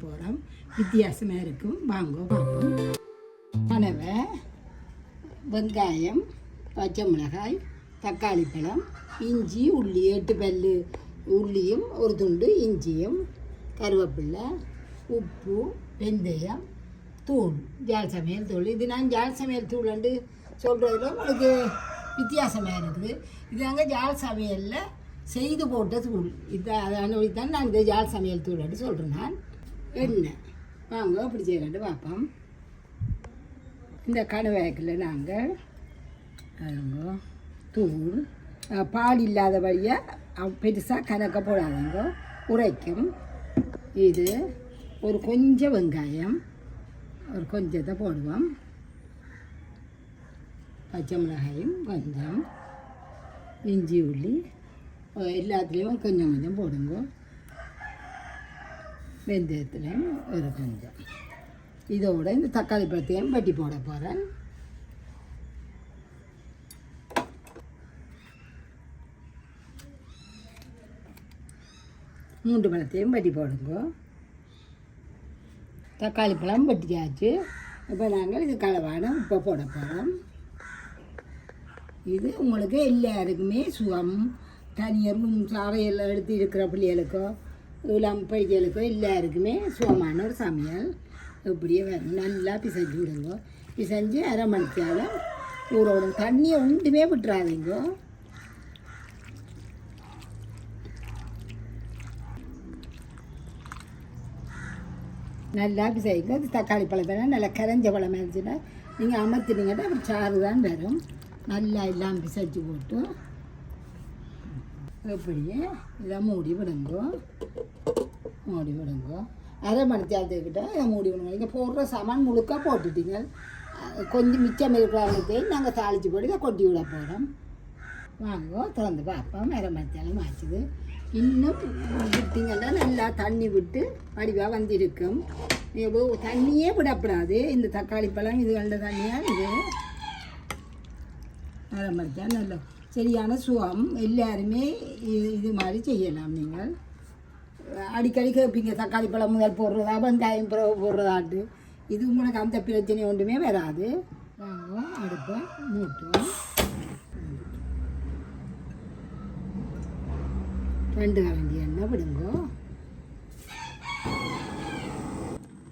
போகிறோம். வித்தியாசமாக இருக்கும். வாங்க பார்ப்போம். கனவை, வெங்காயம், பச்சை மிளகாய், தக்காளி பழம், இஞ்சி, உள்ளி, 8 பல்லு உள்ளியும் ஒரு துண்டு இஞ்சியும், கருவேப்பிலை, உப்பு, வெந்தயம், தூள், ஜால் சமையல் தூள். இது நான் ஜால் சமையல் தூள்ண்டு சொல்கிறதுல உங்களுக்கு வித்தியாசமாக இருக்குது. இது நாங்கள் ஜால் சமையலில் செய்து போட்ட தூள். இது தான் நான் இந்த ஜால் சமையல் தூள்னு சொல்கிறேன். நான் எண்ணெய் வாங்க அப்படி செய்யலாண்டு பார்ப்போம். இந்த கணவாய்க்கில் நாங்கள் தூள் பால் இல்லாதபடியாக பெருசாக கணக்க போடாதீங்க, உரைக்கும். இது ஒரு கொஞ்சம் வெங்காயம், ஒரு கொஞ்சத்தை போடுவோம். பச்சை மிளகாயும் கொஞ்சம், இஞ்சி, உள்ளி எல்லாத்துலேயும் கொஞ்சம் கொஞ்சம் போடுங்க. வெந்தயத்துலேயும் ஒரு கொஞ்சம். இதோட இந்த தக்காளி பழத்தையும் வெட்டி போட போகிறேன். மூன்று பழத்தையும் வெட்டி போடுங்க. தக்காளி பழம் வெட்டியாச்சு. இப்போ நாங்கள் இது கலவான உப்பை போட போகிறோம். இது உங்களுக்கு எல்லாருக்குமே சுகம். தனியரும் சாவையெல்லாம் எடுத்து இருக்கிற பிள்ளைகளுக்கோ இளம் பையலுக்கோ எல்லாருக்குமே சுகமான ஒரு சமையல். இப்படியே வேணும். நல்லா பிசைஞ்சு விடுங்க. பிசைஞ்சு அரை மணிக்காலும் ஊற விடுங்க. தண்ணியை ஒன்றுமே விட்டுறாதீங்க. நல்லா பிசைங்க. அது தக்காளி பழம் வேணால் நல்லா கரைஞ்ச பழம் இருந்துச்சுன்னா நீங்கள் அமர்த்தினீங்கன்னா அப்படி சாறு தான் வரும். நல்லா எல்லாம் பிசைச்சு போட்டு இப்படியே இதை மூடி விடுங்க. அரை மணி தேர்த்துக்கிட்ட இதை மூடி விடுங்க. நீங்கள் போடுற சாமான் முழுக்க போட்டுட்டீங்க. கொஞ்சம் மிச்சம் இருக்கிறவங்கத்தையும் நாங்கள் தாளித்து போட்டு இதை கொட்டி விட போகிறோம். வாங்க திறந்து பார்ப்போம். அரை மணி தேரம் ஆச்சுது. இன்னும் விட்டிங்கன்னா நல்லா தண்ணி விட்டு வடிவாக வந்திருக்கும். தண்ணியே விடப்படாது. இந்த தக்காளி பழம் இது கண்ட தண்ணியாக இது அரை மணி தேரம் நல்லா சரியான சுகம். எல்லாருமே இது மாதிரி செய்யலாம். நீங்கள் அடிக்கடி கேட்பீங்க தக்காளி பழம் முதல் போடுறதா வெங்காயம் பிறகு போடுறதாட்டு. இது உங்களுக்கு அந்த பிரச்சனை ஒன்றுமே வராது. வாங்க அடுப்பை மூட்டுவோம். 2 கரண்டி எண்ணெய் விடுங்க.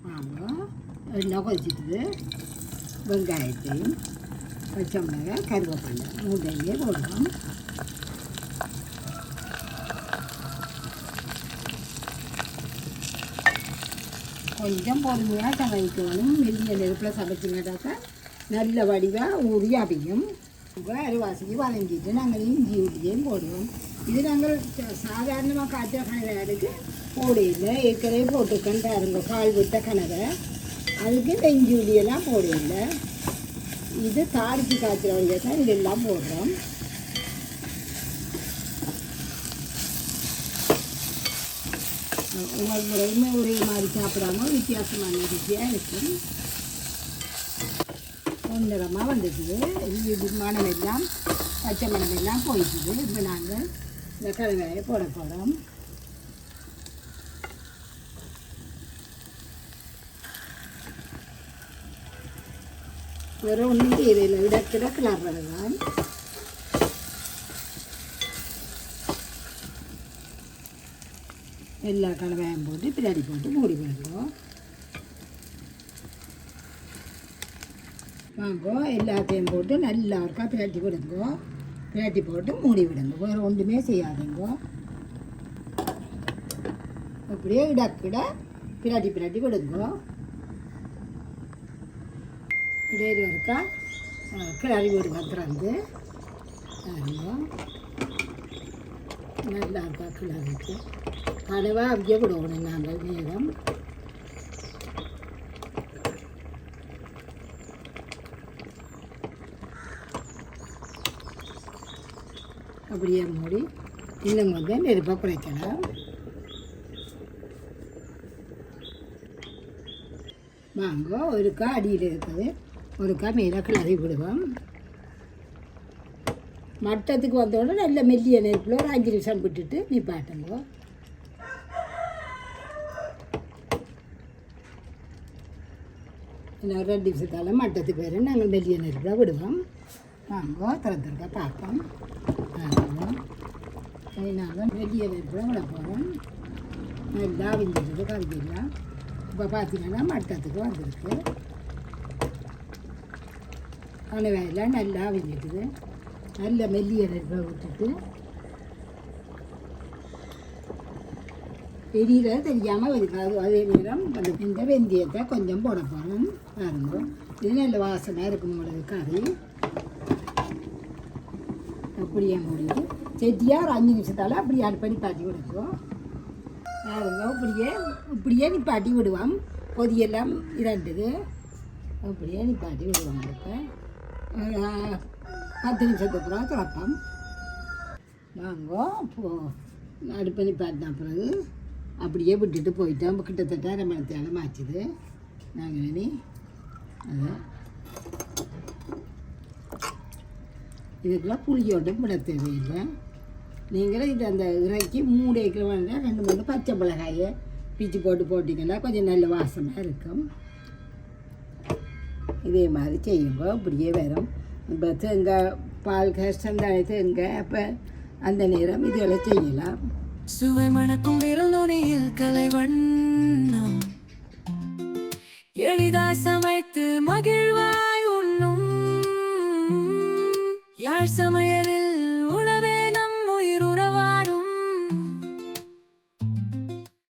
வாங்க எண்ணெய் கொதிச்சிட்டு வெங்காயத்தையும் பச்சை மிளகாய், கருவேப்பிலை மூட்டையே போடுவோம். கொஞ்சம் பொறுமையாக சமைக்கணும். மெல்லிய நெருப்பில் சமைச்சிங்கட்டாக்கா நல்ல வடிவாக உரியாபியும். அரிவாசிக்கு வதங்கிட்டு நாங்கள் இஞ்சி ஊட்டியும் போடுவோம். இது நாங்கள் சாதாரணமாக காய்ச்ச கணக்கு போடையில்லை. ஏற்கனவே போட்டுக்கண்டாருங்க பால் விட்ட கணவை. அதுக்கு இந்த இஞ்சி உள்ளியெல்லாம் போடையில்லை. இது தாளித்து காய்ச்சல் வழியாக தான் இதெல்லாம் போடுறோம். ஒவ்வொரு முறையுமே ஒரே மாதிரி சாப்பிடாம வித்தியாசமான ருச்சியாக இருக்கும். ஒன்றரமாக வந்துடுது. இது மனம் எல்லாம் பச்சை மணம் எல்லாம் போயிடுது. இப்போ நாங்கள் இந்த கருவேலையை போட போகிறோம். வேறு ஒன்றும் தேவையில்லை. இடக்கிட கிளறது தான். எல்லா கலவையும் போட்டு பின்னாடி போட்டு மூடி விடுவோம். வாங்கோ எல்லாத்தையும் போட்டு நல்லா இருக்கா பிரட்டி விடுங்க. பிரட்டி போட்டு மூடி விடுங்க. வேறு ஒன்றுமே செய்யாதுங்க. அப்படியே இடக்கிட பிரட்டி விடுங்க. இடையில இருக்கா கிளறி விடுங்க. திறந்து நல்லா இருக்கா கிளறிட்டு கனவாக அப்படியே விடுவோம். நாங்கள் நேரம் அப்படியே மூடி இன்னும் கொஞ்சம் நெருப்பை குறைக்கலாம். வாங்க ஒருக்கா அடியில் இருக்குது, ஒருக்கா மேலே கிளறி விடுவோம். மட்டத்துக்கு வந்தோடனே நல்ல மெல்லிய நெருப்பில் ஒரு 5 நிமிஷம் விட்டுட்டு நிப்பாட்டுங்க. இன்னும் 2 நிமிஷத்தால் மட்டத்துக்கு வர நாங்கள் மெல்லிய நெருப்பில் விடுவோம். வாங்க திறந்துருக்க பார்ப்போம். நாங்கள் மெல்லிய நெருப்பில் விட போகிறோம். நல்லா விஞ்சிட்டு கறிக்கலாம். இப்போ பார்த்தீங்கன்னா மட்டத்துக்கு வந்திருக்கு. கனவாயெல்லாம் நல்லா விஞ்சிட்டுது. நல்ல மெல்லிய நெருப்பை விட்டுட்டு பெரியல தெரியாமல் இருக்காது. அதே நேரம் இந்த வெந்தயத்தை கொஞ்சம் போட போகிறோம். பாருங்க, இது நல்ல வாசமாக இருக்கும். உங்களுக்கு கறி அப்படியே மூடிட்டு செட்டியாக ஒரு 5 நிமிஷத்தால் அப்படியே அடுப்படி பாட்டி விடுவோம். பாருங்க, இப்படியே நிப்பாட்டி விடுவோம். பொதியெல்லாம் இரண்டுது அப்படியே நிப்பாட்டி விடுவோம். இப்போ 10 நிமிஷத்துக்கு அப்புறம் திறப்போம். வாங்க அடுப்பை நிப்பாட்டின பிறகு அப்படியே விட்டுட்டு போயிட்டோம். கிட்டத்தட்ட 1/2 மணி நேரம் ஆச்சுது. நாங்கள் இனி அது இதுக்கெல்லாம் புளியோட்டம் விட தேவையில்லை. நீங்களும் இது அந்த இறைச்சி 3 ஏக்கர் வேண்டாம் 2-3 பச்சை மிளகாயை பிச்சு போட்டிங்கன்னா கொஞ்சம் நல்ல வாசமாக இருக்கும். இதே மாதிரி செய்யுங்க. அப்படியே வரும். இப்போ தேங்காய் பால் கஷ்டம் தானே தேங்காய். அப்போ அந்த நேரம் இதெல்லாம் செய்யலாம். சுவை மணக்கும் விரல் நுனியில் கலைவண்ணம் எளிதாய் சமைத்து மகிழ்வாய் உண்ணும் யாழ் சமையலில்